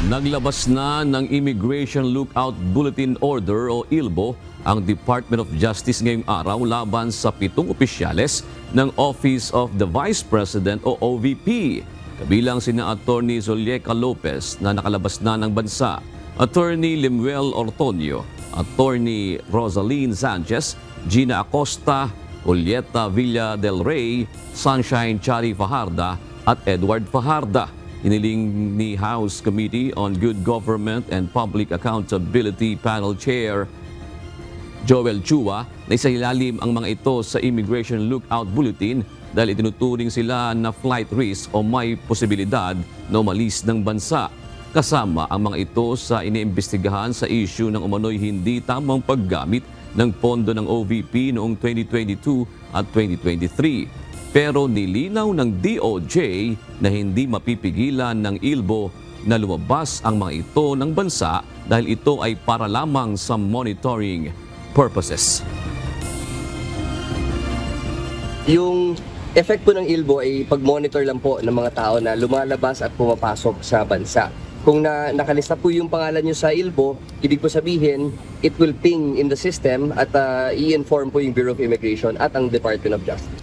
Naglabas na ng Immigration Lookout Bulletin Order o ILBO ang Department of Justice ngayong araw laban sa 7 opisyales ng Office of the Vice President o OVP. Kabilang sina Attorney Zulieca Lopez na nakalabas na ng bansa, Attorney Lemuel Ortonio, Attorney Rosaline Sanchez, Gina Acosta, Julieta Villa del Rey, Sunshine Chari Fajarda at Edward Fajarda. Iniling ni House Committee on Good Government and Public Accountability Panel Chair Joel Chua na isailalim ang mga ito sa Immigration Lookout Bulletin dahil itinuturing sila na flight risk o may posibilidad na umalis ng bansa. Kasama ang mga ito sa iniimbestigahan sa issue ng umano'y hindi tamang paggamit ng pondo ng OVP noong 2022 at 2023. Pero nilinaw ng DOJ na hindi mapipigilan ng ILBO na lumabas ang mga ito ng bansa dahil ito ay para lamang sa monitoring purposes. Yung effect po ng ILBO ay pag-monitor lang po ng mga tao na lumalabas at pumapasok sa bansa. Kung nakalista po yung pangalan nyo sa ILBO, ibig po sabihin, it will ping in the system at i-inform po yung Bureau of Immigration at ang Department of Justice.